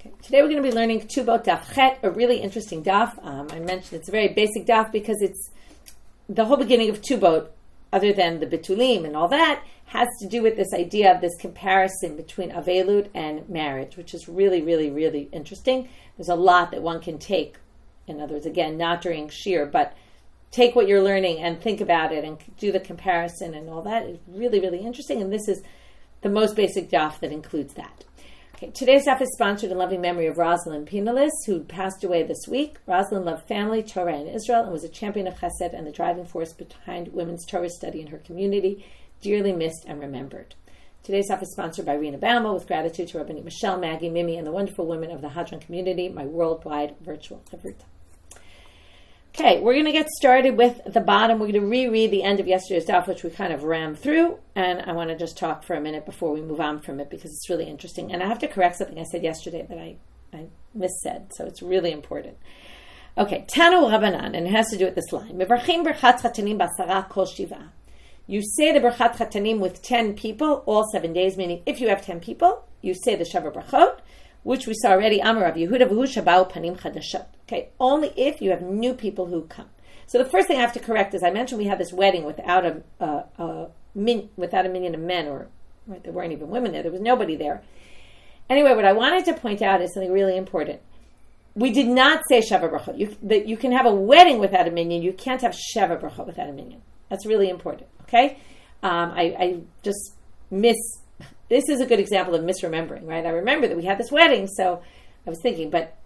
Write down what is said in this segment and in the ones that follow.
Today we're going to be learning Ketubot daf chet, a really interesting daf. I mentioned it's a very basic daf because it's the whole beginning of Ketubot, other than the bitulim and all that, has to do with this idea of this comparison between avelut and marriage, which is really, really, really interesting. There's a lot that one can take. In other words, again, not during shir, but take what you're learning and think about it and do the comparison and all that. It's really, really interesting. And this is the most basic daf that includes that. Okay, today's daf is sponsored in loving memory of Rosalind Pinalis, who passed away this week. Rosalind loved family, Torah, and Israel, and was a champion of chesed and the driving force behind women's Torah study in her community, dearly missed and remembered. Today's daf is sponsored by Rina Baumer, with gratitude to Rabbanit Michelle, Maggie, Mimi, and the wonderful women of the Hadran community, my worldwide virtual chavruta. Okay, we're going to get started with the bottom. We're going to reread the end of yesterday's daf, which we kind of ran through, and I want to just talk for a minute before we move on from it because it's really interesting. And I have to correct something I said yesterday that I missaid, so it's really important. Okay, Tanu Rabbanan, and it has to do with this line. Mevarchim brachat chatanim basara kol shiva. You say the brachat chatanim with 10 people, all 7 days, meaning if you have 10 people, you say the sheva brachot, which we saw already, Amar Rav Yehuda v'hu shabau panim chadashot. Okay, only if you have new people who come. So the first thing I have to correct is I mentioned we had this wedding without a minyan of men, or right, there weren't even women there. There was nobody there. Anyway, what I wanted to point out is something really important. We did not say sheva brachot. You can have a wedding without a minyan. You can't have sheva brachot without a minyan. That's really important. Okay, I just This is a good example of misremembering, right? I remember that we had this wedding, so I was thinking, but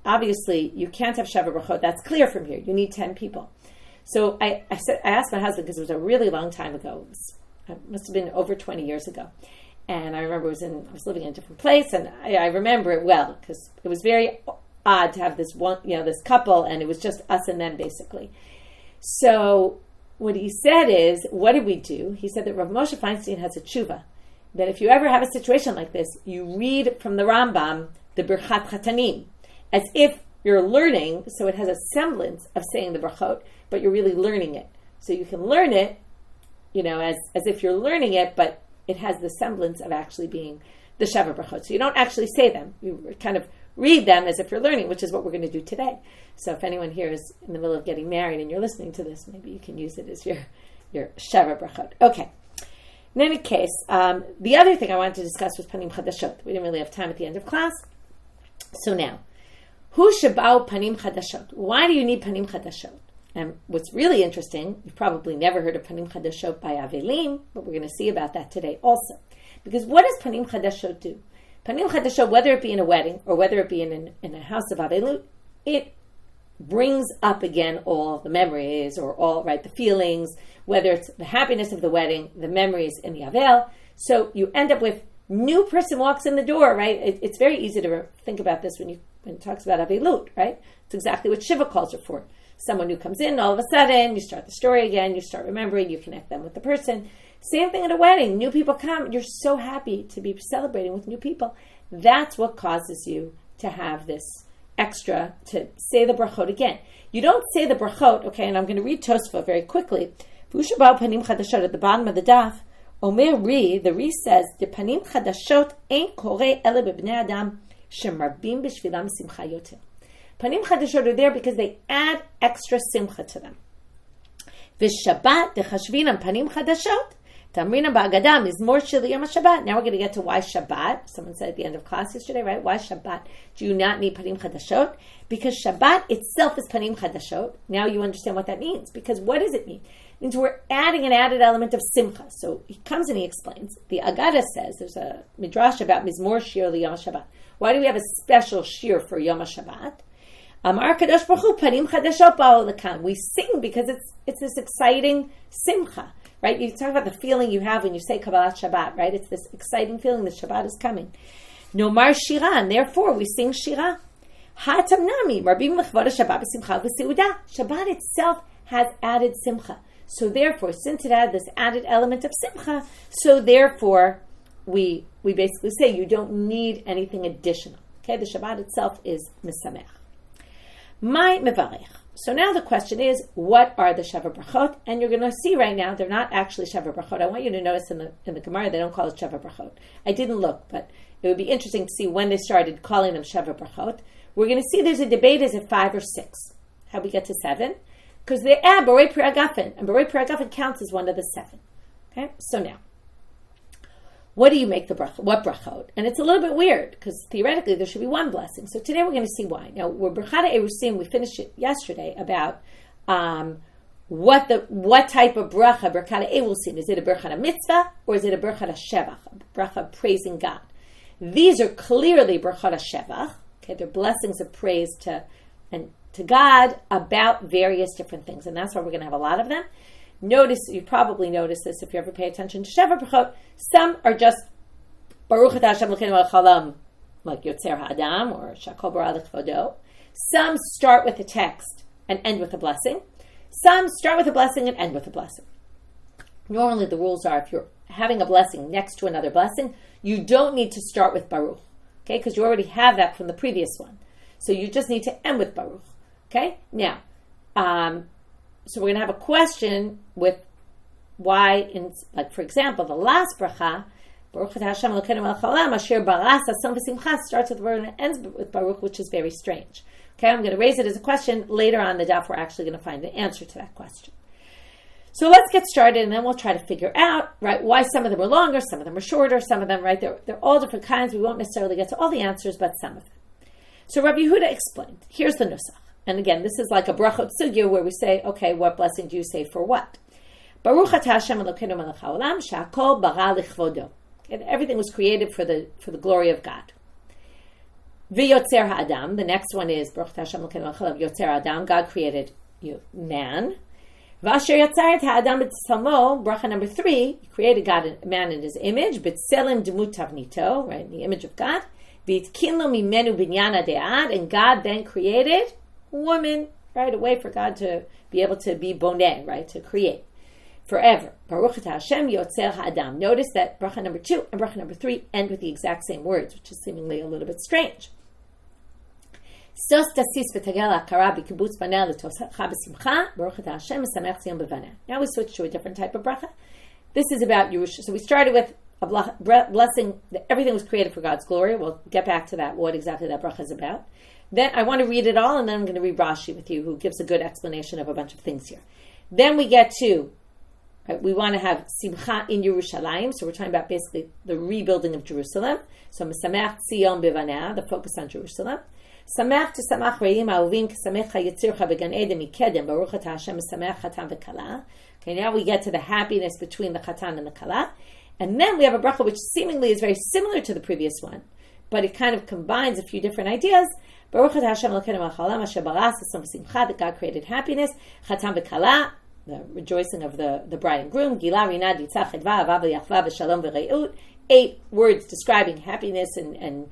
obviously you can't have sheva brachot. That's clear from here. You need 10 people. So I asked my husband, because it was a really long time ago. It must have been over 20 years ago. And I remember I was living in a different place, and I remember it well, because it was very odd to have this this couple, and it was just us and them, basically. So what he said is, what did we do? He said that Rav Moshe Feinstein has a tshuva, that if you ever have a situation like this, you read from the Rambam, the Birchat Chatanim, as if you're learning, so it has a semblance of saying the brachot, but you're really learning it. So you can learn it, as if you're learning it, but it has the semblance of actually being the sheva brachot. So you don't actually say them. You kind of read them as if you're learning, which is what we're going to do today. So if anyone here is in the middle of getting married and you're listening to this, maybe you can use it as your sheva brachot. Okay. In any case, the other thing I wanted to discuss was panim chadashot. We didn't really have time at the end of class. So now, hu shabau panim chadashot. Why do you need panim chadashot? And what's really interesting, you've probably never heard of panim chadashot by avelim, but we're going to see about that today also. Because what does panim chadashot do? Panim chadashot, whether it be in a wedding or whether it be in a house of avelut, it brings up again all the memories or all, right, the feelings, whether it's the happiness of the wedding, the memories in the Avel. So you end up with new person walks in the door, right? It's very easy to think about this when it talks about Avelut, right? It's exactly what Shiva calls it for. Someone who comes in, all of a sudden, you start the story again, you start remembering, you connect them with the person. Same thing at a wedding. New people come, you're so happy to be celebrating with new people. That's what causes you to have this extra, to say the brachot again. You don't say the brachot, okay, and I'm going to read Tosfot very quickly. V'ushabau panim chadashot at the bottom of the daf. Omer the Ri says, the panim chadashot ein koreh ele bebnei adam shemarbim b'shvilam simcha yoter. Panim chadashot are there because they add extra simcha to them. V'shabbat dechashvinam panim chadashot. Tamrina ba'agada mizmor shel yom Shabbat. Now we're going to get to why Shabbat. Someone said at the end of class yesterday, right? Why Shabbat? Do you not need panim chadashot? Because Shabbat itself is panim chadashot. Now you understand what that means. Because what does it mean? It means we're adding an added element of simcha. So he comes and he explains. The Agada says, there's a midrash about mizmor shir Yom Shabbat. Why do we have a special shir for Yom Shabbat? Amar Kadosh Baruch Hu panim chadashot ba'ol lekam. We sing because it's this exciting simcha. Right? You talk about the feeling you have when you say Kabbalat Shabbat, right? It's this exciting feeling that Shabbat is coming. Nomar Shira, and therefore we sing Shira. Ha'atam nami, Marbim lechvod Shabbat b'simcha v'seudah. Shabbat itself has added simcha. So therefore, since it had this added element of simcha, so therefore we basically say you don't need anything additional. Okay? The Shabbat itself is misamech. My mevarech. So now the question is, what are the sheva brachot? And you're going to see right now, they're not actually sheva brachot. I want you to notice in the Gemara, they don't call it sheva brachot. I didn't look, but it would be interesting to see when they started calling them sheva brachot. We're going to see there's a debate, is it 5 or 6? How we get to 7? Because they add borei pri hagafen, and borei pri hagafen counts as one of the 7. Okay, so now, what do you make the brachot? What brachot? And it's a little bit weird, because theoretically there should be one blessing. So today we're going to see why. Now, we're brachot erusim, we finished it yesterday, about what type of brachot erusim. Is it a brachot mitzvah, or is it a brachot shevach, a brachot praising God? These are clearly brachot shevach. Okay, they're blessings of praise to God about various different things, and that's why we're going to have a lot of them. Notice, you probably noticed this if you ever pay attention to sheva brachot. Some are just Baruch atah Hashem Elokeinu melech haolam, like Yotzer Ha'adam or Shakol Bara L'Chvodo. Some start with a text and end with a blessing. Some start with a blessing and end with a blessing. Normally, the rules are if you're having a blessing next to another blessing, you don't need to start with Baruch, okay? Because you already have that from the previous one. So you just need to end with Baruch, okay? Now, so we're going to have a question with why, like for example, the last bracha, Baruch atah Hashem Elokeinu melech haolam asher baras hasom v'simcha, starts with Baruch and ends with Baruch, which is very strange. Okay, I'm going to raise it as a question. Later on the daf, we're actually going to find the answer to that question. So let's get started, and then we'll try to figure out, right, why some of them are longer, some of them are shorter, some of them, right, they're all different kinds. We won't necessarily get to all the answers, but some of them. So Rabbi Yehuda explained, here's the nusach. And again, this is like a brachot sugya where we say, okay, what blessing do you say for what? Baruch atah Hashem Elokeinu melech haolam she'akol bara lichvodo. Everything was created for the glory of God. V'yotzer ha'adam. The next one is Baruch atah Hashem Elokeinu melech haolam yotzer ha'adam. God created man. V'asher yatzar et ha'adam b'tzalmo. Bracha number 3. He created man in His image. B'tselem demut tavnito. Right, in the image of God. V'itkin lo mimenu binyan ha'de'ad. And God then created woman, right? A way for God to be able to be boneh, right? To create forever. Baruch atah Hashem yotzer ha'adam. Notice that bracha number 2 and bracha number 3 end with the exact same words, which is seemingly a little bit strange. Sos tasis v'tagel ha'akara b'kibbutz baneh l'toscha b'simcha. Baruch atah Hashem mesamech tziyun b'baneh. Now we switch to a different type of bracha. This is about Yerusha. So we started with a blessing that everything was created for God's glory. We'll get back to that, what exactly that bracha is about. Then I want to read it all, and then I'm going to read Rashi with you, who gives a good explanation of a bunch of things here. Then we get to, right, we want to have simcha in Yerushalayim, so we're talking about basically the rebuilding of Jerusalem. So Mesamech Tzion B'vaneh, the focus on Jerusalem. Samech to samach re'im ha'ovim k'samech ha'yitzircha b'gan eden mikedem baruch atah Hashem mesamech chatan v'kala. Okay, now we get to the happiness between the chatan and the kala. And then we have a bracha which seemingly is very similar to the previous one, but it kind of combines a few different ideas. Baruch atah Hashem Elokeinu melech haolam asher baras hasom v'simcha, that God created happiness. Chatan v'kala, the rejoicing of the bride and groom. Gila rinah ditzach edva ava v'yachva v'shalom v're'ut. 8 words describing happiness and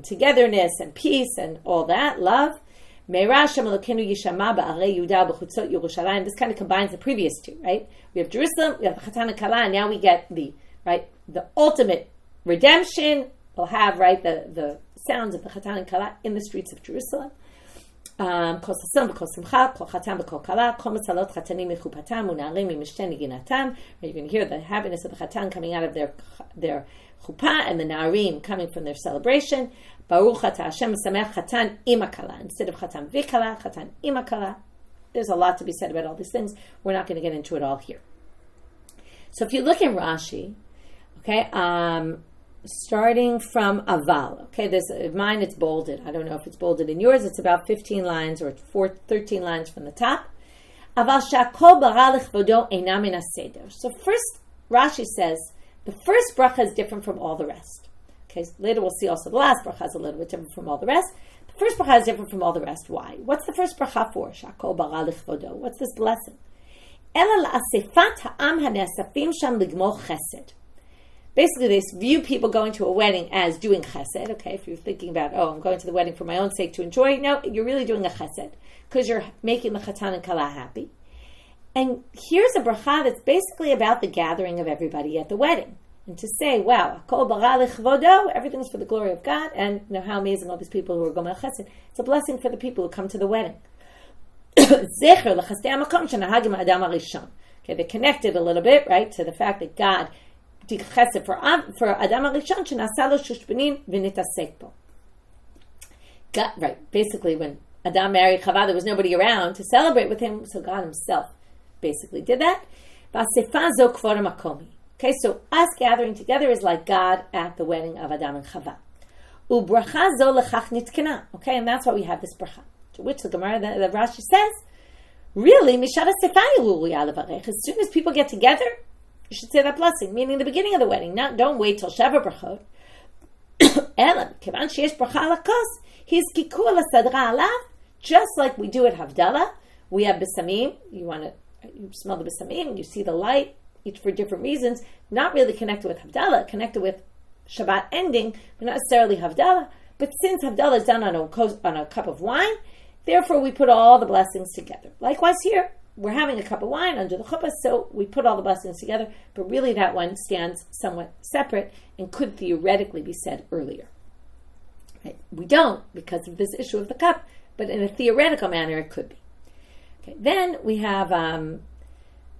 togetherness and peace and all that, love. Me'era Hashem Elokeinu yishama ba'arei Yehuda b'chutzot Yerushalayim. This kind of combines the previous 2, right? We have Jerusalem, we have the chatan and kala, and now we get the ultimate redemption. We'll have, right, the sounds of the chatan and kala in the streets of Jerusalem. Kol sasom v'kol simcha, kol chatan v'kol kala, kol metzalot chatanim mechupatam, u'na'arim mimishten niginatam. You can hear the happiness of the chatan coming out of their chuppah, and the na'arim coming from their celebration. Baruch atah Hashem mesamech chatan ima kala. Instead of chatan v'kala, chatan ima kala. There's a lot to be said about all these things. We're not going to get into it all here. So if you look in Rashi, okay, starting from Aval. Okay, mine it's bolded. I don't know if it's bolded in yours. It's about 15 lines or 13 lines from the top. Aval shakol bara lichvodo einam min haseder. So first, Rashi says, the first bracha is different from all the rest. Okay, so later we'll see also the last bracha is a little bit different from all the rest. The first bracha is different from all the rest. Why? What's the first bracha for? Shakol bara lichvodo. What's this blessing? Ela la'asefat ha'am ha'ne'asafim sham ligmor chesed. Basically, they view people going to a wedding as doing chesed. Okay, if you're thinking about, I'm going to the wedding for my own sake to enjoy. No, you're really doing a chesed because you're making the chatan and kala happy. And here's a bracha that's basically about the gathering of everybody at the wedding. And to say, wow, kol bara lichvodo, everything's for the glory of God, and how amazing all these people who are going to chesed. It's a blessing for the people who come to the wedding. Zecher l'chastei hamakom shenahag im Adam harishon. Okay, they connected a little bit, right, to the fact that God did chesed for Adam harishon shenasa lo shushbanin v'nitasek bo. Right, basically when Adam married Chava, there was nobody around to celebrate with him, so God himself basically did that. V'asefa zo quorum makomi. Okay, so us gathering together is like God at the wedding of Adam and Chava. U'bracha zo lechach nitkena. Okay, and that's why we have this bracha. To which the Gemara, the Rashi says, really, mishara sefayi levarech. As soon as people get together, you should say that blessing, meaning the beginning of the wedding. Don't wait till sheva brachot. Elam kevan sheyesh bracha lakos, his kikur lasadra alav. Just like we do at Havdalah, we have besamim. You smell the besamim, you see the light, each for different reasons. Not really connected with Havdalah, connected with Shabbat ending, but not necessarily Havdalah. But since Havdalah is done on a cup of wine, therefore we put all the blessings together. Likewise here, we're having a cup of wine under the chuppah, so we put all the blessings together, but really that one stands somewhat separate and could theoretically be said earlier. Right? We don't, because of this issue of the cup, but in a theoretical manner it could be. Okay, then we have,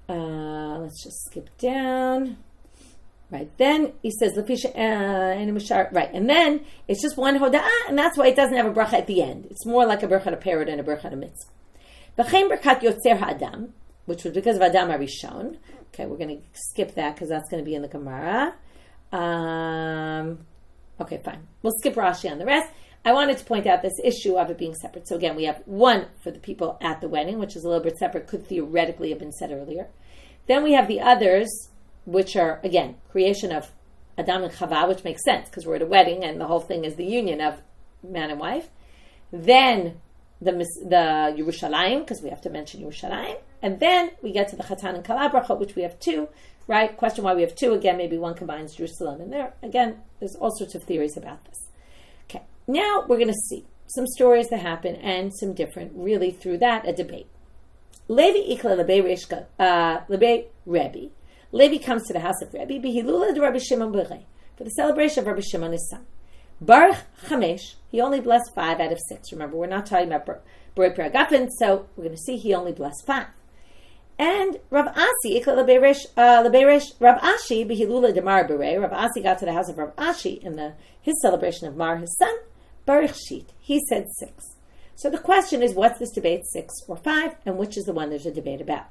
let's just skip down. Right, then he says, right, and then it's just one hoda'ah, and that's why it doesn't have a bracha at the end. It's more like a bracha to parrot and a bracha to mitzvah. V'chein berkat yotzer ha'adam, which was because of Adam harishon. Okay, we're going to skip that because that's going to be in the Gemara. Okay, fine. We'll skip Rashi on the rest. I wanted to point out this issue of it being separate. So again, we have one for the people at the wedding, which is a little bit separate, could theoretically have been said earlier. Then we have the others, which are, again, creation of Adam and Chava, which makes sense because we're at a wedding and the whole thing is the union of man and wife. Then the Yerushalayim, because we have to mention Yerushalayim. And then we get to the Chatan and Kala brachot, which we have two, right? Question why we have two. Again, maybe one combines Jerusalem and there. Again, there's all sorts of theories about this. Okay, now we're going to see some stories that happen and some different, really through that, a debate. Levi ikla lebe Rebbe. Levi comes to the house of Rebbe, Bihilula de Rabbi Shimon Berei, for the celebration of Rabbi Shimon his son. Baruch Chamesh, he only blessed 5 out of 6. Remember, we're not talking about Berei Piragafin, so we're going to see he only blessed 5. And Rav Asi, Ikla Leberesh, Rav Ashi, Bihilula de Mar Berei, Rav Asi got to the house of Rav Ashi in his celebration of Mar, his son, Baruch Shit. He said 6. So the question is, what's this debate, 6 or 5, and which is the one there's a debate about?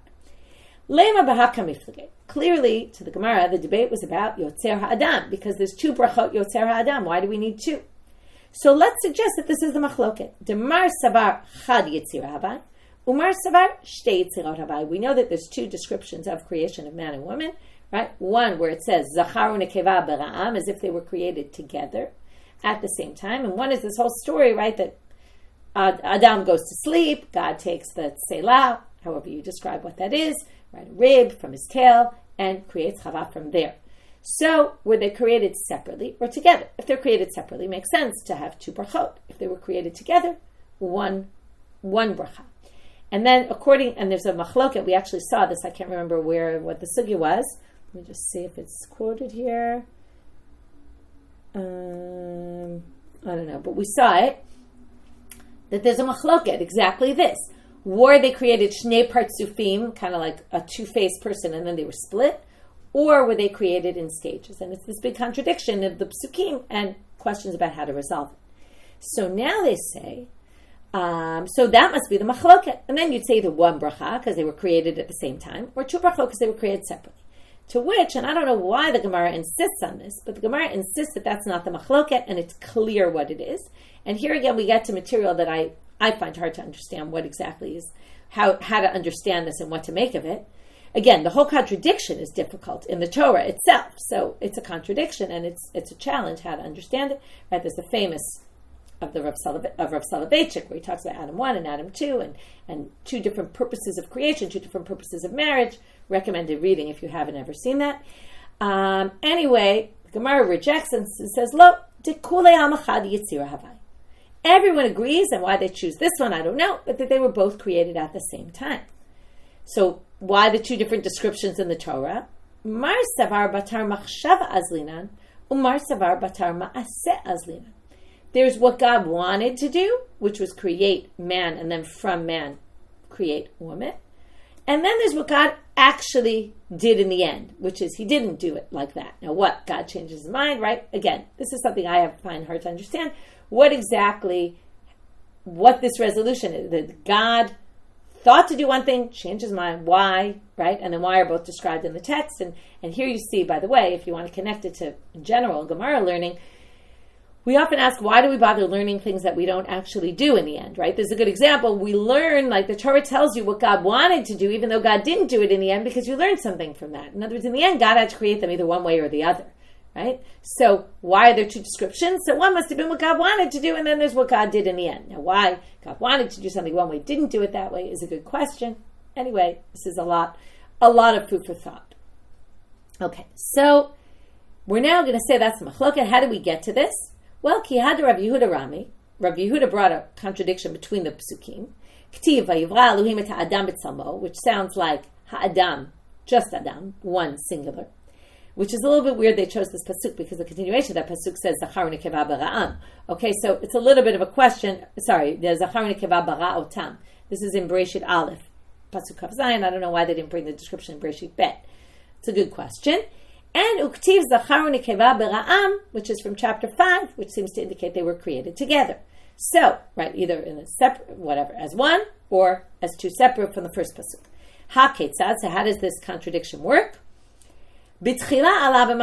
Lema b'haka miflage. Clearly, to the Gemara, the debate was about Yotzer Ha'adam, because there's 2 brachot Yotzer Ha'adam. Why do we need 2? So let's suggest that this is the machloket. Demar savar chad yitzir havai, umar savar shtei yitzirot havai. We know that there's 2 descriptions of creation of man and woman, right? One where it says zacharu nekeva bera'am, as if they were created together at the same time, and one is this whole story, right, that Adam goes to sleep, God takes the tselah, however you describe what that is, right, a rib from his tail, and creates Chava from there. So, were they created separately or together? If they're created separately, it makes sense to have 2 brachot. If they were created together, one bracha. And then, and there's a machloket, we actually saw this, I can't remember what the sugya was. Let me just see if it's quoted here. I don't know, but we saw it, that there's a machloket, exactly this. Were they created shnei partzufim, kind of like a 2-faced person, and then they were split? Or were they created in stages? And it's this big contradiction of the psukim and questions about how to resolve it. So now they say, so that must be the machloket. And then you'd say the 1 bracha, because they were created at the same time, or 2 brachot, because they were created separately. To which, and I don't know why the Gemara insists on this, but the Gemara insists that that's not the machloket, and it's clear what it is. And here again, we get to material that I find hard to understand what exactly is, how to understand this and what to make of it. Again, the whole contradiction is difficult in the Torah itself. So it's a contradiction and it's a challenge how to understand it. Right? There's the famous of Rav Soloveitchik, where he talks about Adam 1 and Adam 2 and 2 different purposes of creation, 2 different purposes of marriage. Recommended reading if you haven't ever seen that. Anyway, the Gemara rejects and says, Lo, de kule amachad yitzira havai. Everyone agrees, and why they choose this one, I don't know, but that they were both created at the same time. So, why the 2 different descriptions in the Torah? Mar savar batar machshava azlinan, umar savar batar ma'aseh azlinan. There's what God wanted to do, which was create man, and then from man, create woman. And then there's what God actually did in the end, which is he didn't do it like that. Now what? God changes his mind, right? Again, this is something I find hard to understand. What this resolution is. That God thought to do one thing, changed his mind. Why, right? And then why are both described in the text. And here you see, by the way, if you want to connect it to, in general, Gemara learning, we often ask, why do we bother learning things that we don't actually do in the end, right? There's a good example. We learn, like the Torah tells you what God wanted to do, even though God didn't do it in the end, because you learned something from that. In other words, in the end, God had to create them either one way or the other, right? So why are there two descriptions? So one must have been what God wanted to do, and then there's what God did in the end. Now, why God wanted to do something one way, didn't do it that way, is a good question. Anyway, this is a lot of food for thought. Okay, so we're now going to say that's machloket. How do we get to this? Well, ki had Rav Yehuda Rami. Rav Yehuda brought a contradiction between the psukim. K'tiv vayivra Elohim et ha'adam b'tzalmo, which sounds like ha'adam, just Adam, one singular. Which is a little bit weird they chose this pasuk because the continuation of that pasuk says Zachar nekeva bara'am. Okay, so it's a little bit of a question. Sorry, there's Zachar nekeva bara'otam. This is in Bereshit Aleph, pasuk Kaf Zayin. I don't know why they didn't bring the description in Bereshit Bet. It's a good question. And uktiv Zachar nekeva bara'am, which is from chapter 5, which seems to indicate they were created together. So, right, either in a separate, whatever, as one or as two separate from the first pasuk. Ha ketzad. So how does this contradiction work? And that's how Rav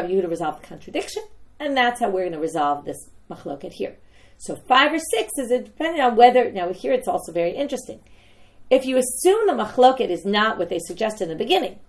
Yehuda resolved the contradiction, and that's how we're going to resolve this machloket here. So 5 or 6 is depending on whether, now here it's also very interesting. If you assume the machloket is not what they suggested in the beginning,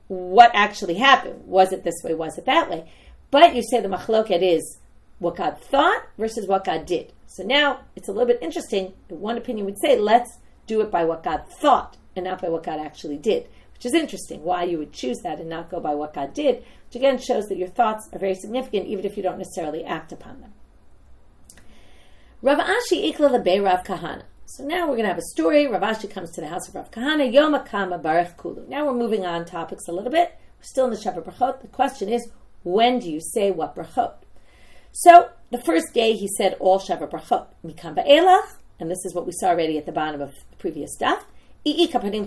what actually happened? Was it this way, was it that way? But you say the machloket is what God thought versus what God did. So now it's a little bit interesting. One opinion would say, let's do it by what God thought and not by what God actually did, which is interesting, why you would choose that and not go by what God did, which again shows that your thoughts are very significant even if you don't necessarily act upon them. Rav Ashi ikla lebei Rav Kahana. So now we're going to have a story. Rav Ashi comes to the house of Rav Kahana. Yom HaKama Barech Kulu. Now we're moving on topics a little bit. We're still in the sheva brachot. The question is, when do you say what brachot? So the first day he said all sheva brachot. Mikam ba'elach, and this is what we saw already at the bottom of the previous stuff. If there's panim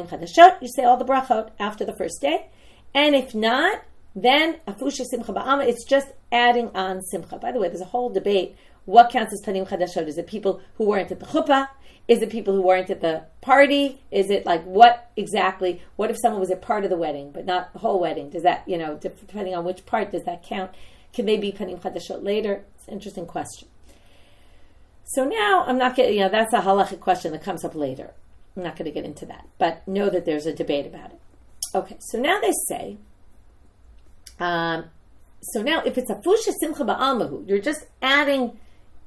chadashot, you say all the brachot after the first day. And if not, then afusha simcha ba'alma, it's just adding on simcha. By the way, there's a whole debate. What counts as panim chadashot? Is it people who weren't at the chuppah? Is it people who weren't at the party? Is it like what exactly? What if someone was a part of the wedding, but not the whole wedding? Does that, depending on which part, does that count? Can they be panim chadashot later? It's an interesting question. So now I'm not getting, that's a halachic question that comes up later. I'm not going to get into that, but know that there's a debate about it. Okay, so now they say, so now if it's a fusha simcha ba'almahu, you're just adding,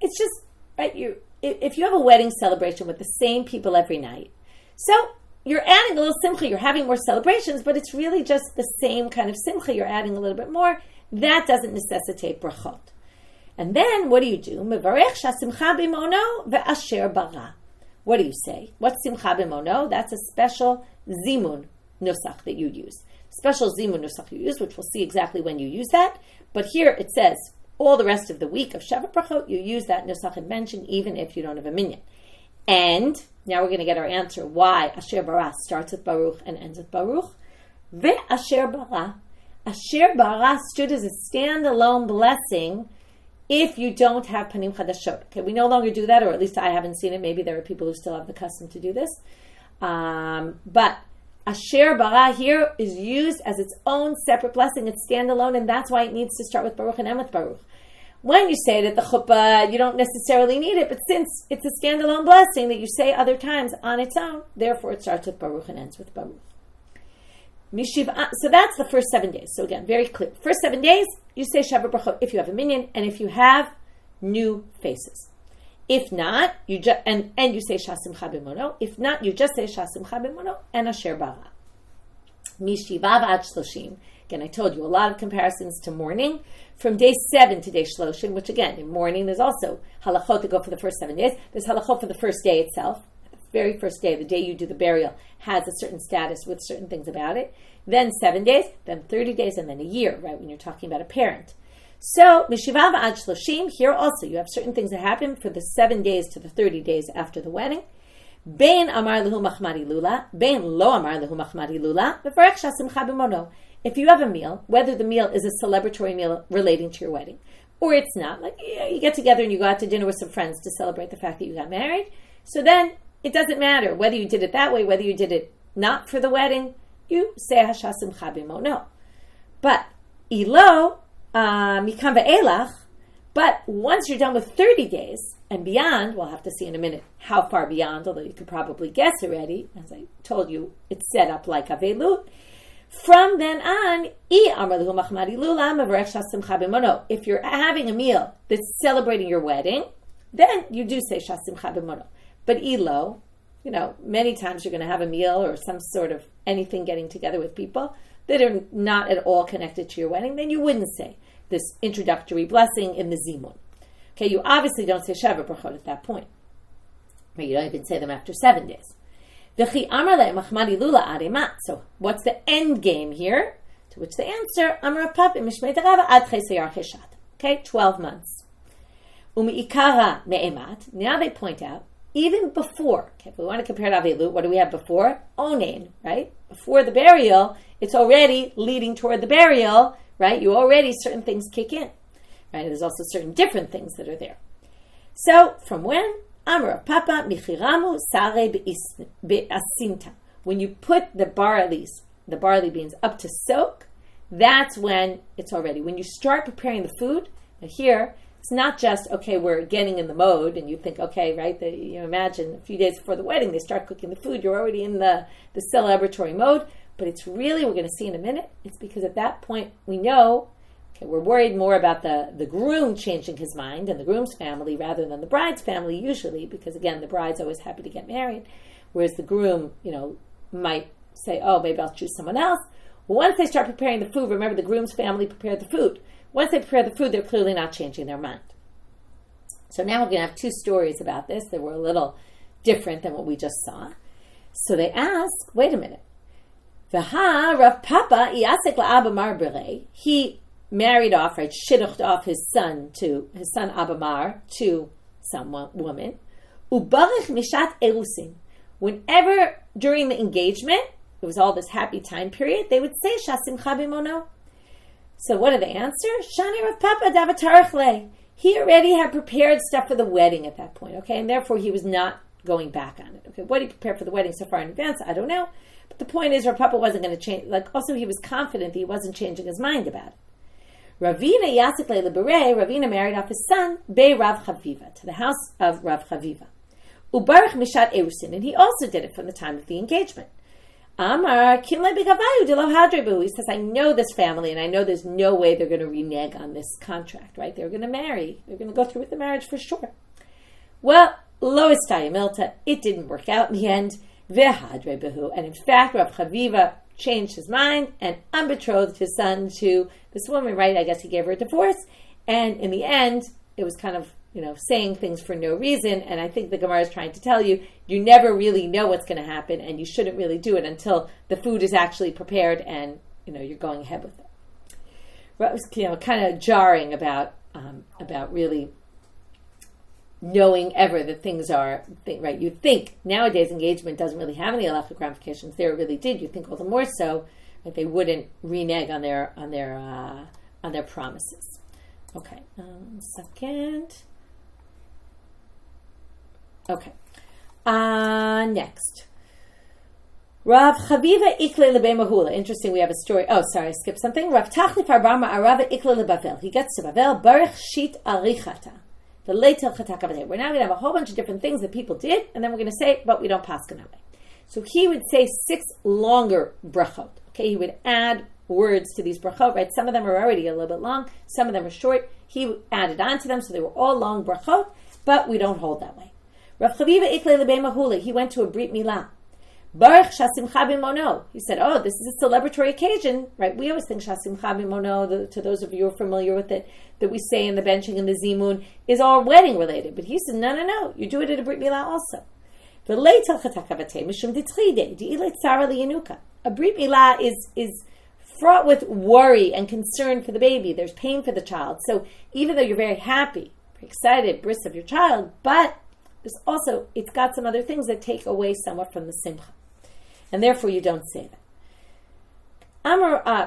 it's just, right, if you have a wedding celebration with the same people every night, so you're adding a little simcha, you're having more celebrations, but it's really just the same kind of simcha, you're adding a little bit more, that doesn't necessitate brachot. And then, what do you do? What do you say? What's simcha b'mono? That's a special zimun nusach that you use. Special zimun nusach you use, which we'll see exactly when you use that. But here it says, all the rest of the week of sheva brachot, you use that nusach and mention, even if you don't have a minyan. And, now we're going to get our answer, why Asher Bara starts with Baruch and ends with Baruch. Asher Bara stood as a standalone blessing if you don't have panim chadashot. Okay, we no longer do that, or at least I haven't seen it. Maybe there are people who still have the custom to do this. But Asher Bara here is used as its own separate blessing. It's standalone, and that's why it needs to start with Baruch and end with Baruch. When you say it at the chuppah, you don't necessarily need it, but since it's a standalone blessing that you say other times on its own, therefore it starts with Baruch and ends with Baruch. So that's the first 7 days. So again, very clear. First 7 days, you say sheva brachot if you have a minyan and if you have new faces. If not, you just and you say shas simcha b'mono. If not, you just say shas simcha b'mono and asher bara. Mishivav ad shloshim. Again, I told you a lot of comparisons to mourning from day 7 to day shloshim. Which again, in mourning, there's also halachot that go for the first 7 days. There's halachot for the first day itself. Very first day, the day you do the burial, has a certain status with certain things about it. Then 7 days, then 30 days, and then a year, right, when you're talking about a parent. So, Mishiva v'ad shloshim, here also you have certain things that happen for the 7 days to the 30 days after the wedding. Bein amar lehu machmari lula, bein lo amar lehu machmari lula, v'varech shasimcha b'mono. If you have a meal, whether the meal is a celebratory meal relating to your wedding, or it's not, like you get together and you go out to dinner with some friends to celebrate the fact that you got married, so then it doesn't matter whether you did it that way, whether you did it not for the wedding, you say hashasimcha b'mono. But ilo mikam ve'elach, but once you're done with 30 days and beyond, we'll have to see in a minute how far beyond, although you could probably guess already, as I told you, it's set up like avelut. From then on, if you're having a meal that's celebrating your wedding, then you do say shasimcha b'mono. But ilo, many times you're going to have a meal or some sort of anything getting together with people that are not at all connected to your wedding, then you wouldn't say this introductory blessing in the zimun. Okay, you obviously don't say sheva brachot at that point. But you don't even say them after 7 days. So what's the end game here? To which the answer, okay, 12 months. Now they point out, even before, okay, if we want to compare to Avelut, what do we have before? Onain, right? Before the burial, it's already leading toward the burial, right? Certain things kick in, right? There's also certain different things that are there. So, from when? Amar Papa Michiramu Sare Be'asinta. When you put the barley beans up to soak, that's when it's already. When you start preparing the food, now here, it's not just, okay, we're getting in the mode, and you think, okay, right, you imagine a few days before the wedding, they start cooking the food, you're already in the celebratory mode, but it's really, we're going to see in a minute, it's because at that point, we know, okay, we're worried more about the groom changing his mind and the groom's family rather than the bride's family usually, because again, the bride's always happy to get married, whereas the groom, might say, oh, maybe I'll choose someone else. Once they start preparing the food, remember the groom's family prepared the food. Once they prepare the food, they're clearly not changing their mind. So now we're going to have two stories about this that were a little different than what we just saw. So they ask, wait a minute. Rav Papa he married off, right, shidduched off his son Abamar to some woman. Ubarich mishat erusin. Whenever during the engagement, it was all this happy time period, they would say shasimcha b'mono. So what did they answer? Shani Rav Papa davatarich le. He already had prepared stuff for the wedding at that point, okay, and therefore he was not going back on it. Okay, what he prepared for the wedding so far in advance, I don't know. But the point is, Rav Papa wasn't going to change. Like, also he was confident that he wasn't changing his mind about it. Ravina Yasik le Beret, Ravina married off his son, Be Rav Chaviva, to the house of Rav Chaviva. Ubarich Mishat Erusin, and he also did it from the time of the engagement. Amar Kimle Bigavayu de Lo Hadrebu. He says, I know this family, and I know there's no way they're going to renege on this contract, right? They're going to marry. They're going to go through with the marriage for sure. Well, Lo Istaya Milta, it didn't work out in the end. Vehadrebu. And in fact, Rav Chaviva changed his mind and unbetrothed his son to this woman, right? I guess he gave her a divorce. And in the end, it was kind of, saying things for no reason. And I think the Gemara is trying to tell you, you never really know what's going to happen, and you shouldn't really do it until the food is actually prepared and, you're going ahead with it. It was, kind of jarring about really knowing ever that things are, right? You think nowadays engagement doesn't really have any halachic ramifications. There it really did. You think all the more so that they wouldn't renege on their promises. Okay, 1 second. Okay. Next. Rav Chaviva ikle lebe mahula. Interesting, we have a story. Oh, sorry, I skipped something. Rav Tachlif Arbarma Arava ikle leBavel. He gets to Bavel. Baruch shit arichata. The leitel chatakavate. We're now going to have a whole bunch of different things that people did, and then we're going to say, but we don't paskin that way. So he would say 6 longer brachot. Okay, he would add words to these brachot, right? Some of them are already a little bit long. Some of them are short. He added on to them, so they were all long brachot, but we don't hold that way. Rav Chaviva ikle lebe mahula. He went to a brit milah. Baruch shasimcha b'mono. He said, oh, this is a celebratory occasion, right? We always think shasimcha b'mono, to those of you who are familiar with it, that we say in the benching and the zimun, is all wedding related. But he said, no. You do it at a brit milah also. A brit milah is fraught with worry and concern for the baby. There's pain for the child. So even though you're very happy, very excited, bris of your child, but there's also, it's got some other things that take away somewhat from the simcha. And therefore you don't say that.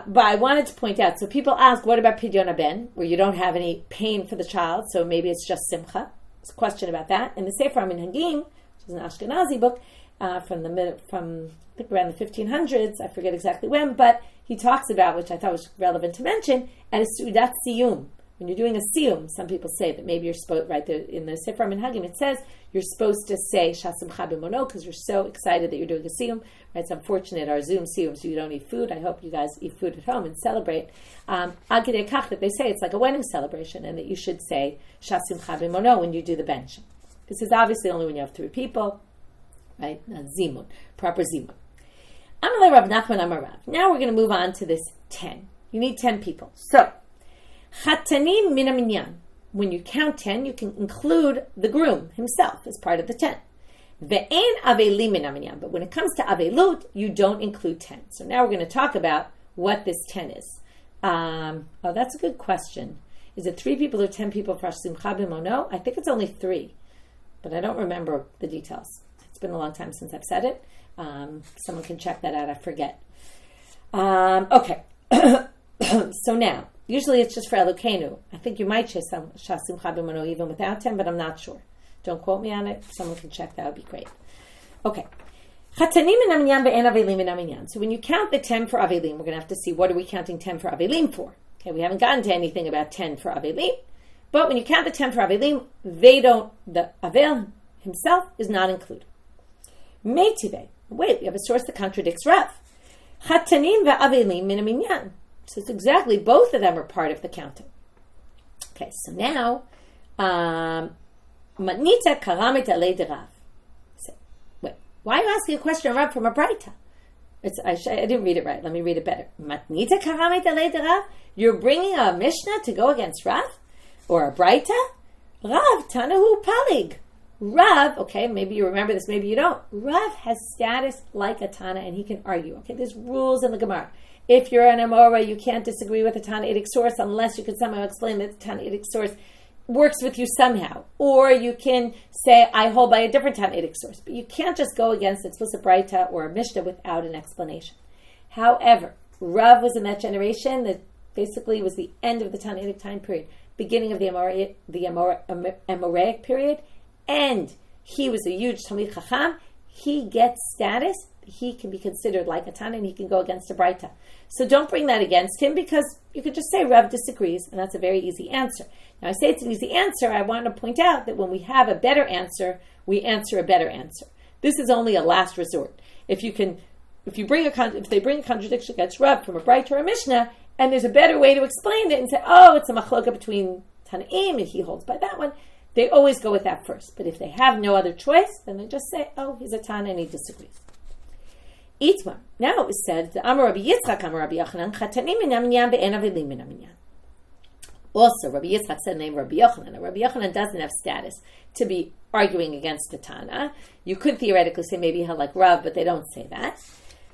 But I wanted to point out, so people ask, what about Pidyon HaBen, where you don't have any pain for the child, so maybe it's just simcha? There's a question about that. In the Sefer HaMinhagim, which is an Ashkenazi book, from I think around the 1500s, I forget exactly when, but he talks about, which I thought was relevant to mention, at a Sudat Siyum. When you're doing a siyum, some people say that maybe you're supposed, right there in the Sefer HaMinhagim, it says you're supposed to say Shasimcha b'mono because you're so excited that you're doing a siyum. Right? It's unfortunate our Zoom siyums, you don't eat food. I hope you guys eat food at home and celebrate. Ad kedei kach that they say it's like a wedding celebration and that you should say Shasimcha b'mono when you do the benching. This is obviously only when you have 3 people, right? Zimun, proper zimun. Amalei Rav Nachman Amar Rav. Now we're going to move on to this 10. You need 10 people. So, Chatanim min haminyan. When you count 10, you can include the groom himself as part of the 10. Ve'en avelim min haminyan. But when it comes to avelut, you don't include 10. So now we're going to talk about what this 10 is. That's a good question. Is it 3 people or 10 people for Simcha b'mono? I think it's only 3, but I don't remember the details. It's been a long time since I've said it. Someone can check that out. I forget. Okay. So now, usually it's just for Elokeinu. I think you might say Shasimcha b'mono even without 10, but I'm not sure. Don't quote me on it. Someone can check. That would be great. Okay. Chatanim min haminyan ve'en avelim min haminyan. So when you count the 10 for avelim, we're going to have to see what are we counting 10 for avelim for. Okay, we haven't gotten to anything about 10 for avelim. But when you count the 10 for avelim, the avel himself is not included. Meitive. Wait, we have a source that contradicts Rav. Chatanim ve'avelim min haminyan. So it's exactly, both of them are part of the counting. Okay, so now, matnita karamet alei de Rav. Wait, why are you asking a question of Rav from a Braita? I didn't read it right. Let me read it better. Matnita karamet alei de Rav? You're bringing a Mishnah to go against Rav? Or a Braita? Rav, tanahu palig. Rav, okay, maybe you remember this, maybe you don't. Rav has status like a Tana and he can argue. Okay, there's rules in the Gemara. If you're an Amora, you can't disagree with a Tanaitic source unless you can somehow explain that the Tanaitic source works with you somehow. Or you can say, I hold by a different Tanaitic source. But you can't just go against explicit Braita or a Mishnah without an explanation. However, Rav was in that generation that basically was the end of the Tanaitic time period, beginning of the Amoraic period, and he was a huge Talmid Chacham. He gets status. He can be considered like a Tana and he can go against a Braita. So don't bring that against him because you could just say Rav disagrees and that's a very easy answer. Now I say it's an easy answer. I want to point out that when we have a better answer, we answer a better answer. This is only a last resort. If they bring a contradiction against Rav from a Braita or a Mishnah and there's a better way to explain it and say, oh, it's a machloka between Tanaim and he holds by that one, they always go with that first. But if they have no other choice, then they just say, oh, he's a Tana and he disagrees. Itmar. Now it said, Amar Rabbi Yitzchak, Amar Rabbi Yochanan, Chatanim min haminyan ve'en avelim min haminyan. Also, Rabbi Yitzchak said the name Rabbi Yochanan. Rabbi Yochanan doesn't have status to be arguing against the Tana. You could theoretically say maybe he'll like Rav, but they don't say that.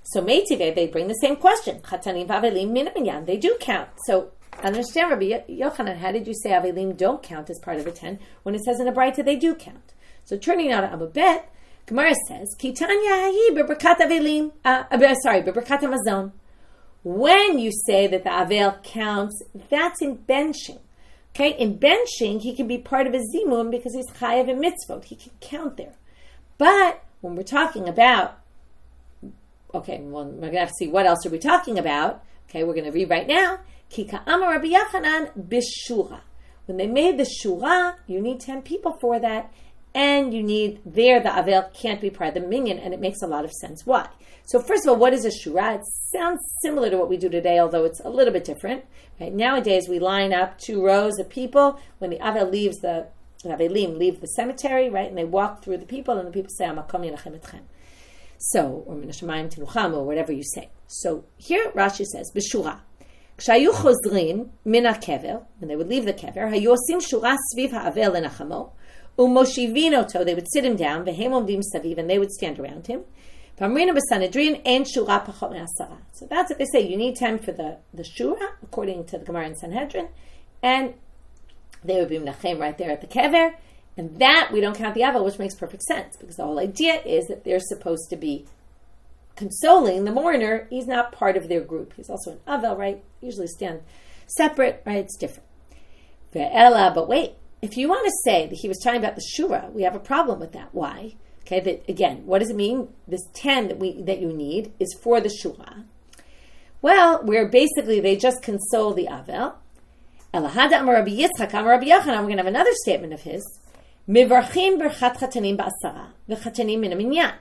So Meitive, they bring the same question. Chatanim ve'avelim min haminyan. They do count. So understand, Rabbi Yochanan, how did you say avelim don't count as part of the 10 when it says in a Braita they do count? So turning now to Abu Bet, Gemara says, Kitanya hahi bebrakat avelim, bebrakat hamazon. When you say that the avel counts, that's in benching. Okay, in benching, he can be part of a zimun because he's chayav and mitzvot. He can count there. But when we're talking about, okay, well, we're going to have to see what else are we talking about. Okay, we're going to read right now. Kika Amar Rabbi Yochanan b'shura. When they made the shura, you need 10 people for that. And you need, there the avel can't be part of the minyan, and it makes a lot of sense. Why? So first of all, what is a shura? It sounds similar to what we do today, although it's a little bit different. Right? Nowadays, we line up 2 rows of people. When the avel leaves the avelim leave the cemetery, right, and they walk through the people, and the people say, Amakom Yenachem Etchem. So, or Min Hashamayim Tinucham, or whatever you say. So here Rashi says, b'shura. Kshayu chozrin min hakever, when they would leave the kever, hayu osim shura sviv ha'avel lenachamo. Umoshivinoto, they would sit him down, v'hem omdim saviv, and they would stand around him. So that's what they say. You need 10 for the shura, according to the Gemara in Sanhedrin, and they would be menachem right there at the kever, and that we don't count the avel, which makes perfect sense, because the whole idea is that they're supposed to be consoling the mourner. He's not part of their group. He's also an avel, right? Usually stand separate, right? It's different. But wait, if you want to say that he was talking about the shura, we have a problem with that. Why? Okay, that again, what does it mean? This 10 that you need is for the shura. Well, where basically they just console the avel. Elahada amar Rabbi Yitzchak amar Rabbi Yochanan. We're going to have another statement of his. Mivarchim berchat chatanim ba'asara v'chatanim min haminyan.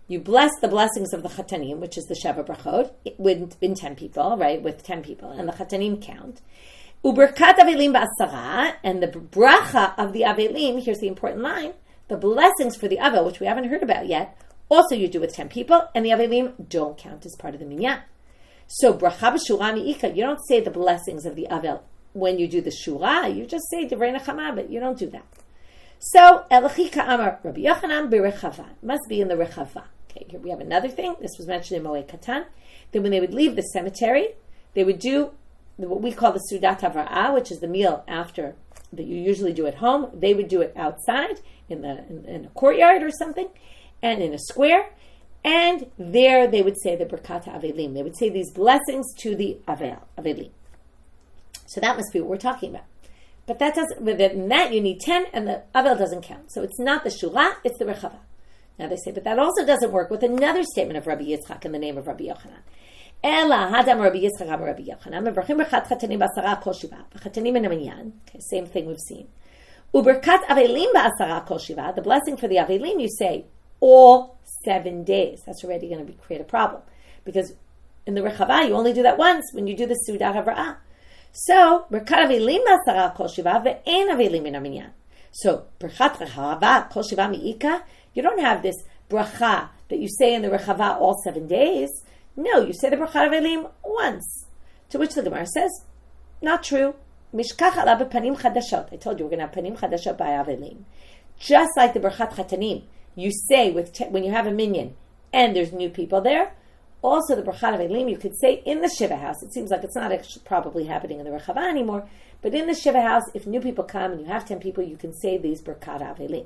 You bless the blessings of the chatanim, which is the sheva brachot, in 10 people, right? With 10 people, and the chatanim count. Uberkat avelim ba'asara, and the bracha of the avelim. Here's the important line. The blessings for the avel, which we haven't heard about yet, also you do with 10 people, and the avelim don't count as part of the minyan. So bracha b'shura mi'ika, you don't say the blessings of the avel when you do the shura, you just say divrei nechama, but you don't do that. So Elachi ka'amar Rabbi Yochanan b'rechava, must be in the rechava. Okay, here we have another thing. This was mentioned in Moed Katan. That when they would leave the cemetery, they would do what we call the Sudat Havra'ah, which is the meal after that you usually do at home. They would do it outside in a courtyard or something, and in a square. And there they would say the Birkat Avelim. They would say these blessings to the Avelim. So that must be what we're talking about. But that doesn't. Within that you need 10, and the Avel doesn't count. So it's not the Shura, it's the Rechava. Now they say, but that also doesn't work with another statement of Rabbi Yitzchak in the name of Rabbi Yochanan. Ela hadam Rabbi Yitzchak am Rabbi Yochanan. Mevarchim berchat chatanim ba'asara kol shiva. Chatanim in a minyan. Okay, same thing we've seen. Uberkat avelim ba'asara kol shiva. The blessing for the avelim, you say all 7 days. That's already going to create a problem, because in the Rechava you only do that once when you do the Sudat Havra'ah. So berkat avelim ba'asara kol shiva ve'en avelim in a minyan. So berchat rechava kol shiva mi'ika. You don't have this bracha that you say in the Rechava all 7 days. No, you say the brachat avelim once. To which the Gemara says, not true. Mishkach ala bepanim chadashot. I told you we're going to have panim chadashot by avelim. Just like the brachat chatanim, you say when you have a minyan and there's new people there. Also the brachat avelim you could say in the shiva house. It seems like it's not probably happening in the Rechava anymore, but in the shiva house, if new people come and you have 10 people, you can say these brachat avelim.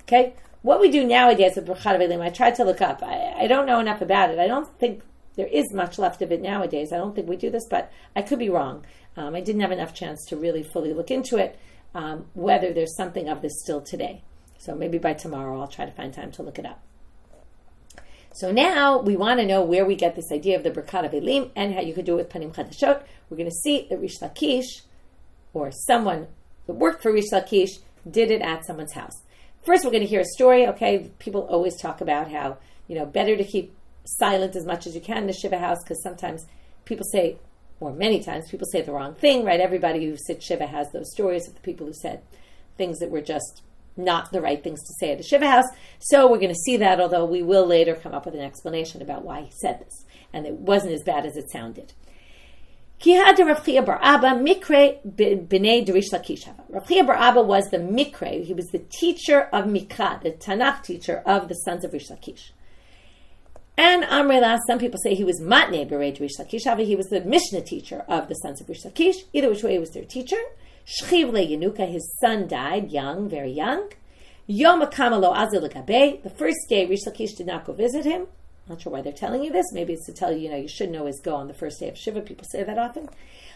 Okay? What we do nowadays with brachat avelim, I tried to look up. I don't know enough about it. I don't think there is much left of it nowadays. I don't think we do this, but I could be wrong. I didn't have enough chance to really fully look into it, whether there's something of this still today. So maybe by tomorrow I'll try to find time to look it up. So now we want to know where we get this idea of the brachat avelim and how you could do it with panim chadashot. We're going to see that Reish Lakish, or someone that worked for Reish Lakish, did it at someone's house. First, we're going to hear a story. Okay, people always talk about how, better to keep silent as much as you can in the shiva house, because sometimes people say, or many times people say the wrong thing, right? Everybody who sits shiva has those stories of the people who said things that were just not the right things to say at a shiva house. So we're going to see that, although we will later come up with an explanation about why he said this, and it wasn't as bad as it sounded. Rav Chia bar Abba mikre b'nei Reish Lakish. Rav Chia bar Abba was the mikre. He was the teacher of Mikra, the Tanakh teacher of the sons of Reish Lakish. And Amrela, some people say he was matnei b'rei Reish Lakish. He was the Mishnah teacher of the sons of Reish Lakish. Either which way, he was their teacher. Shchiv leYenuka, his son died young, very young. Yom Akama lo azil legabe. The first day Reish Lakish did not go visit him. Not sure why they're telling you this. Maybe it's to tell you, you shouldn't always go on the first day of Shiva. People say that often.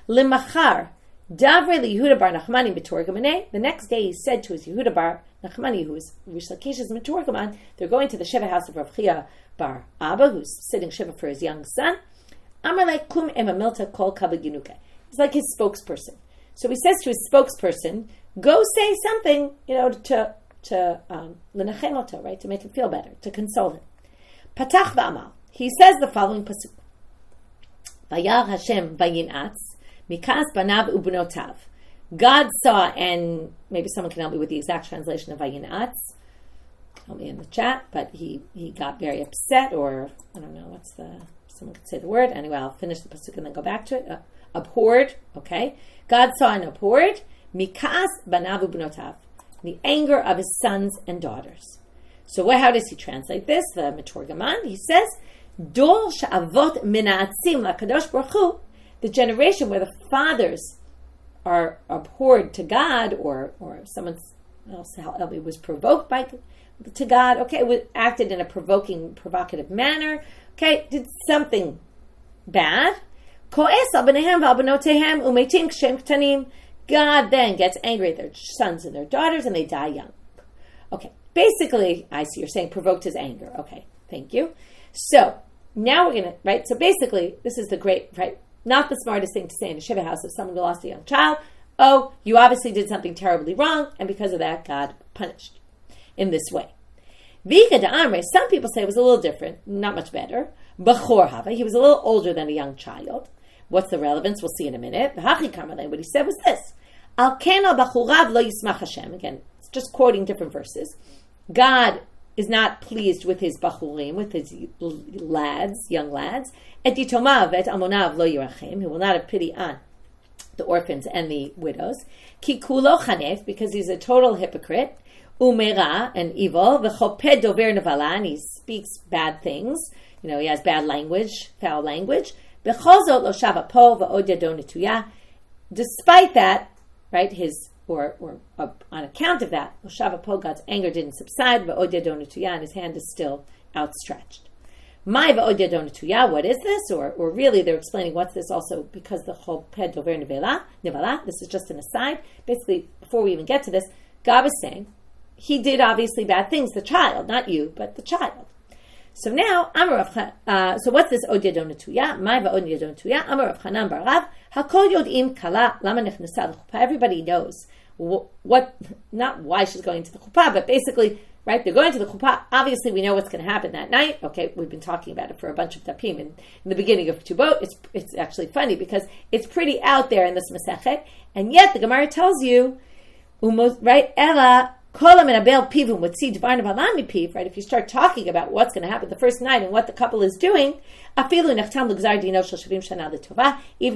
Limachar, Davre li Yehuda bar Nachmani Meturgamaneh. The next day he said to his Yehuda bar Nachmani, who is Reish Lakish's Meturgaman, they're going to the Shiva house of Rav Chia bar Abba, who's sitting Shiva for his young son. Amar le kum emamilta kol kabed Yenuka. He's like his spokesperson. So he says to his spokesperson, go say something, to lenachem oto, right, to make him feel better, to console him. Patach v'amal. He says the following pasuk: Vayar Hashem vayinatz mikas banav ubnotav. God saw, and maybe someone can help me with the exact translation of vayinatz. Help me in the chat. But he got very upset, or I don't know someone could say the word. Anyway, I'll finish the pasuk and then go back to it. Abhorred. Okay, God saw and abhorred mikas banav ubnotav, the anger of his sons and daughters. So how does he translate this? The Meturgaman, he says, Dor she'avot mina'atzim lakadosh baruch hu, the generation where the fathers are abhorred to God, or someone else was provoked to God, acted in a provocative manner, did something bad. God then gets angry at their sons and their daughters, and they die young. Basically, I see you're saying provoked his anger. Okay, thank you. So now we're going to, right? So basically, this is the great, right? Not the smartest thing to say in a sheva house if someone lost a young child. Oh, you obviously did something terribly wrong, and because of that, God punished in this way. Vika da'amre, some people say it was a little different, not much better. Bachor hava, he was a little older than a young child. What's the relevance? We'll see in a minute. What he said was this. Al keno bachurav lo yismach Hashem. Again, it's just quoting different verses. God is not pleased with his bachurim, with his lads, young lads. Et yitomav et amonav lo yirachem. He will not have pity on the orphans and the widows. Ki kulo chanef, because he's a total hypocrite. Umera, and evil. V'choped dover nevala, and he speaks bad things. He has bad language, foul language. B'chol lo shava po v'od yado netuya. Despite that, right, on account of that, lo shava po, God's anger didn't subside. V'od yado netuya, and his hand is still outstretched. My v'od yado netuya, what is this? Or really, they're explaining what's this also, because the choped dover nevala. This is just an aside. Basically, before we even get to this, God was saying, he did obviously bad things, the child, not you, but the child. So now, so what's this od yado netuya? My va'od yado netuya. Amar Rav Chanan bar Rav. Hakol yodim kala lama nechnasa l'chuppah. Everybody knows what, not why she's going to the chuppah, but basically, right? They're going to the chuppah. Obviously, we know what's going to happen that night. Okay, we've been talking about it for a bunch of tapim in the beginning of Ketubot. It's actually funny because it's pretty out there in this Masechet, and yet the Gemara tells you, right? Ella. Right, if you start talking about what's going to happen the first night and what the couple is doing, even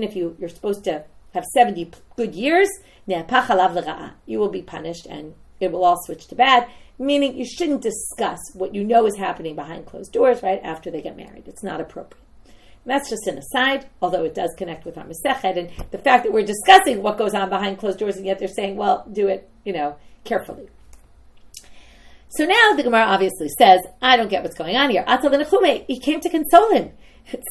if you're supposed to have 70 good years, you will be punished and it will all switch to bad, meaning you shouldn't discuss what you know is happening behind closed doors right after they get married. It's not appropriate. And that's just an aside, although it does connect with our Masechet, and the fact that we're discussing what goes on behind closed doors and yet they're saying, well, do it, carefully. So now the Gemara obviously says, I don't get what's going on here. He came to console him. But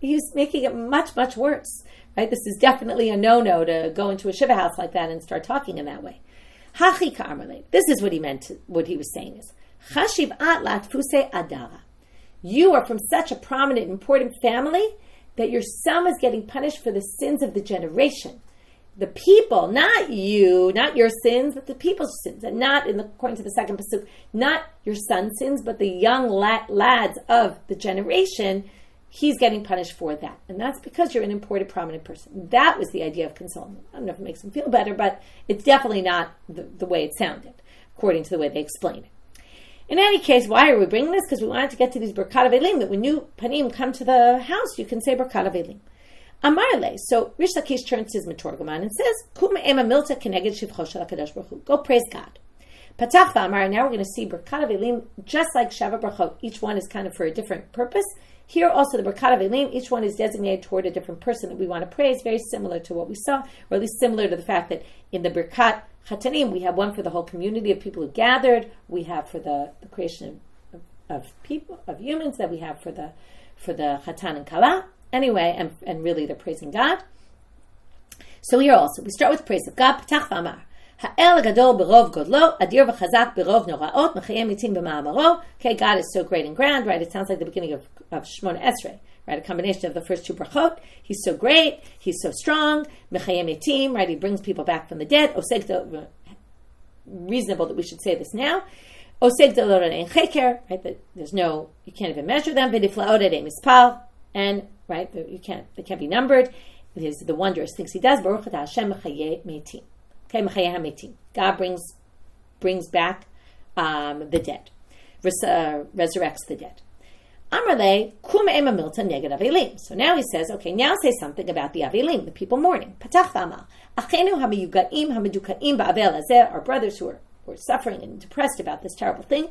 he's making it much, much worse. Right? This is definitely a no-no to go into a sheva house like that and start talking in that way. This is what he meant. What he was saying is, you are from such a prominent, important family that your son was getting punished for the sins of the generation. The people, not you, not your sins, but the people's sins, and not, according to the second pasuk, not your son's sins, but the young lads of the generation. He's getting punished for that, and that's because you're an important, prominent person. That was the idea of consoling. I don't know if it makes him feel better, but it's definitely not the way it sounded, according to the way they explained it. In any case, why are we bringing this? Because we wanted to get to these brachot avelim, that when new panim come to the house, you can say brachot avelim. Amarle, so Reish Lakish turns to his Meturgaman and says, Kum ema milta keneged shivcho shel HaKadosh Baruch Hu. Go praise God. Patach v'amar, now we're going to see brachot avelim, just like sheva brachot. Each one is kind of for a different purpose. Here also the brachot avelim, each one is designated toward a different person that we want to praise, very similar to what we saw, or at least similar to the fact that in the brachot chatanim, we have one for the whole community of people who gathered, we have for the creation of people, of humans, that we have for the chatan and kala. Anyway, and really they're praising God. So here also, we start with praise of God. Patach v'amar. Ha'el gadol berov godlo, adir v'chazak berov noraot, mechayem mitim b'ma'amaro. Okay, God is so great and grand, right? It sounds like the beginning of Shmona Esrei, right? A combination of the first two brachot. He's so great, he's so strong, mechayem mitim, right? He brings people back from the dead. Oseg, reasonable that we should say this now. Oseg dolor ein cheker, right? That there's no, you can't even measure them. V'niflaot ein mispal, and right, they can't be numbered. It is the wondrous things he does. Baruch atah Hashem mechayeh meitim. Okay, mechayeh meitim. God brings back the dead, resurrects the dead. Amrle kum ema milta neged avelim. So now he says, okay, now say something about the avelim, the people mourning. Patach v'amar achenu hamiyugaim hamidukaim ba'avel hazeh, our brothers who are are suffering and depressed about this terrible thing,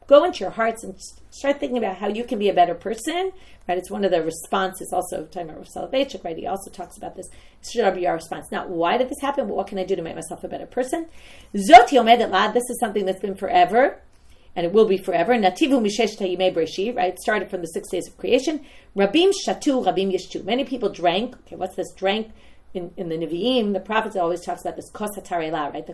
go into your hearts and start thinking about how you can be a better person, right? It's one of the responses, also talking about Rav Soloveitchik, right? He also talks about this. It should be our response. Not why did this happen, but what can I do to make myself a better person? Zot yomed lad, this is something that's been forever, and it will be forever. Nativu mishesh yimei breshit, right? It started from the 6 days of creation. Rabim shatu, rabim yishtu. Many people drank. Okay, what's this? Drank in the Nevi'im. The prophets always talks about this kos hatarela, right?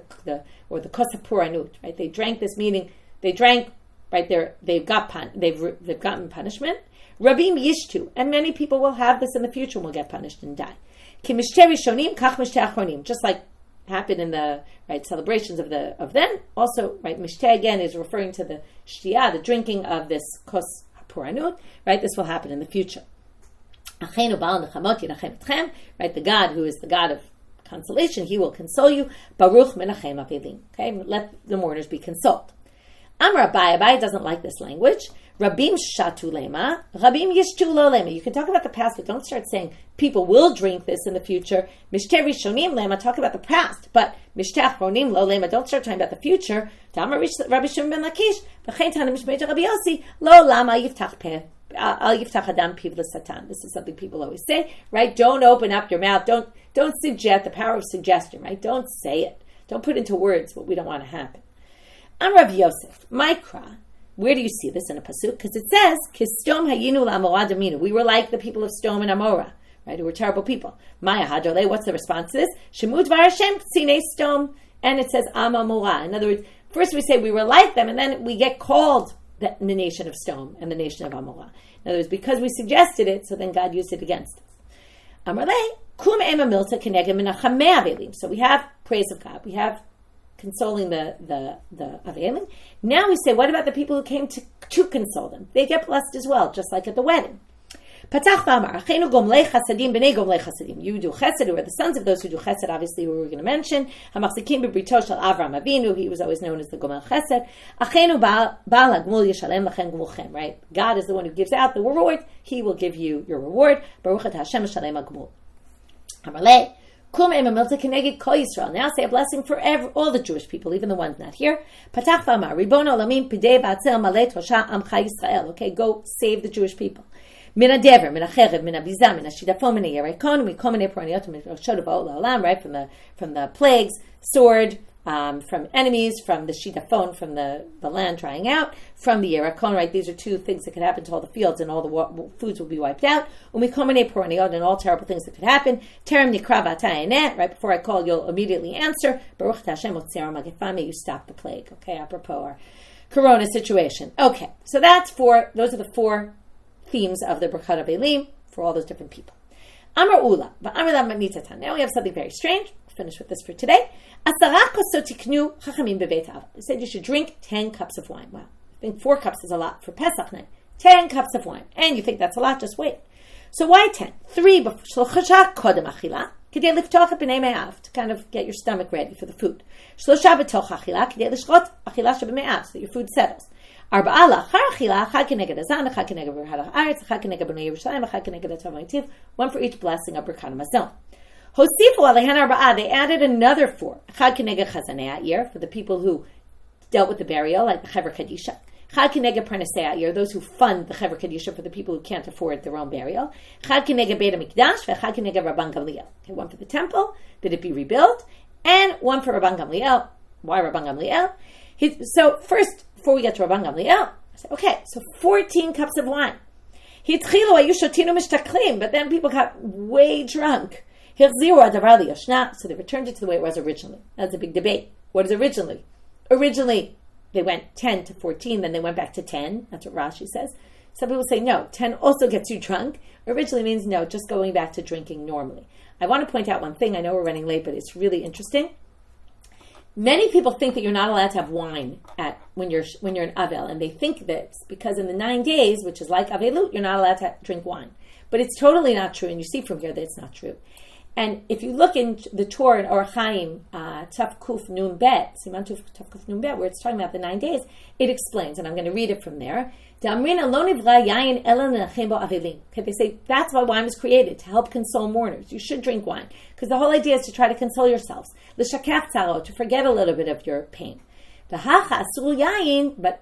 Or the kos hapuranut, right? They drank this, meaning they drank. Right there, they've gotten punishment. Rabim yishtu, and many people will have this in the future and will get punished and die. Ki mishteh rishonim kach mishteh achronim, just like happened in the celebrations of then. Also, right, mishteh again is referring to the shtiyah, the drinking of this kos hapuranut. Right, this will happen in the future. Achenu ba'al nechamot yinachem etchem. Right, the God who is the God of consolation, He will console you. Baruch menachem avelim. Okay, let the mourners be consoled. Amar Abai doesn't like this language. Rabim shatu lema, rabim yishtu lo lema. You can talk about the past, but don't start saying people will drink this in the future. Mishteh rishonim lema, talk about the past, but mishteh achronim lo lema, don't start talking about the future. Amar Rabbi Shimon ben Lakish, v'chein tanim mishmei Rabbi Yossi, lo lama yiftach peh. Al yiftach adam piv l'satan. This is something people always say, right? Don't open up your mouth. Don't suggest, the power of suggestion, right? Don't say it. Don't put into words what we don't want to happen. I'm Rav Yosef. Mikra. Where do you see this in a pasuk? Because it says, "Kistom hayinu la'amora daminu." We were like the people of Stom and Amora, right? Who were terrible people. Maya hadole. What's the response to this? Shemut var Hashem tzine Stom, and it says Am Amora. In other words, first we say we were like them, and then we get called the nation of Stom and the nation of Amora. In other words, because we suggested it, so then God used it against us. Amarle kum ema milta keneged minachamei avelim. So we have praise of God. We have consoling the Avelim. Now we say, what about the people who came to console them? They get blessed as well, just like at the wedding. Patach v'amar, achenu gomlei chasadim, b'nei gomlei chasadim. You do chesed, who are the sons of those who do chesed, obviously, who we're going to mention. Hamachzikim b'brito shel Avram Avinu, he was always known as the gomel chesed. Achenu ba'al ha'gmul yishalem lachem gmulchem, right? God is the one who gives out the reward. He will give you your reward. Baruch et Hashem shalem ha'gmul. Amalei. Now say a blessing for all the Jewish people, even the ones not here. Okay, go save the Jewish people. Right, from the plagues, sword, from enemies, from the shitafon, from the land drying out, from the yerakon, right? These are two things that could happen to all the fields, and all the foods will be wiped out. And all terrible things that could happen. Right before I call, you'll immediately answer. Baruch Hashem otzera magifah, may you stop the plague. Okay, apropos our corona situation. Okay, so those are the 4 themes of the brachot of Elim for all those different people. Amar Ula, now we have something very strange. Finish with this for today. They said you should drink 10 cups of wine. Wow, I think 4 cups is a lot for Pesach night. 10 cups of wine. And you think that's a lot, just wait. So why 10? 3 before to kind of get your stomach ready for the food. So that your food settles. 4 one for each blessing of Birkat Hamazon. They added another 4. For the people who dealt with the burial, like the Chever Kadisha. Those who fund the Chever Kadisha for the people who can't afford their own burial. Rabban Gamliel. Okay, 1 for the temple, that it be rebuilt, and 1 for Rabban Gamliel. Why Rabban Gamliel? So first, before we get to Rabban Gamliel, I said, okay, so 14 cups of wine. But then people got way drunk. So they returned it to the way it was originally. That's a big debate. What is originally? Originally, they went 10 to 14, then they went back to 10. That's what Rashi says. Some people say, no, 10 also gets you drunk. Originally means no, just going back to drinking normally. I want to point out one thing. I know we're running late, but it's really interesting. Many people think that you're not allowed to have wine when you're in Avel, and they think that because in the 9 days, which is like Avelut, you're not allowed to drink wine. But it's totally not true, and you see from here that it's not true. And if you look in the Torah in Orach Chaim, Taf Kuf Nun Bet, Siman Taf Kuf Nun Bet, where it's talking about the 9 days, it explains, and I'm going to read it from there. Okay, they say that's why wine was created, to help console mourners. You should drink wine, because the whole idea is to try to console yourselves. To forget a little bit of your pain. But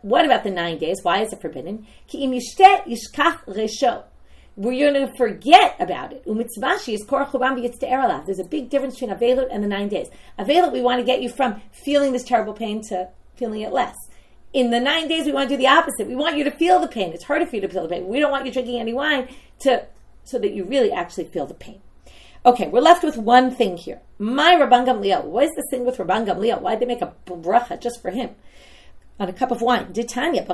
what about the 9 days? Why is it forbidden? Where you're going to forget about it. There's a big difference between Avelut and the 9 days. Avelut, we want to get you from feeling this terrible pain to feeling it less. In the 9 days, we want to do the opposite. We want you to feel the pain. It's harder for you to feel the pain. We don't want you drinking any wine so that you really actually feel the pain. Okay, we're left with one thing here. My Rabban Gamliel. What is this thing with Rabban Gamliel? Why did they make a bracha just for him on a cup of wine? Ditanya.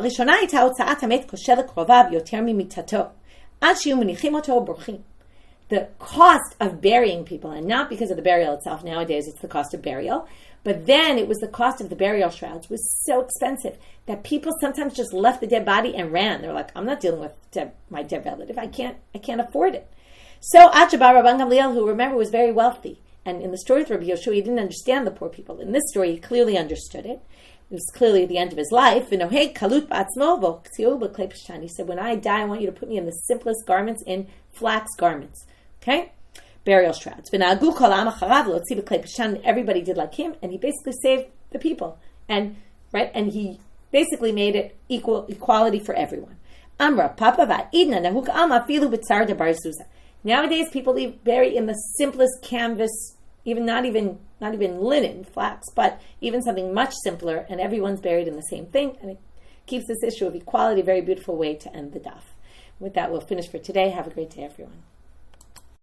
The cost of burying people, and not because of the burial itself. Nowadays, it's the cost of burial. But then it was the cost of the burial shrouds was so expensive that people sometimes just left the dead body and ran. They're like, I'm not dealing with my dead relative. I can't afford it. So Achabar Rabban Gamliel, who remember was very wealthy, and in the story with Rabbi Yoshua, he didn't understand the poor people. In this story, he clearly understood it. It was clearly the end of his life. He said, when I die, I want you to put me in the simplest garments, in flax garments. Okay? Burial shrouds. Everybody did like him, and he basically saved the people. And he basically made it equality for everyone. Nowadays, people bury in the simplest canvas, not even linen, flax, but even something much simpler, and everyone's buried in the same thing, and it keeps this issue of equality a very beautiful way to end the daf. With that, we'll finish for today. Have a great day, everyone.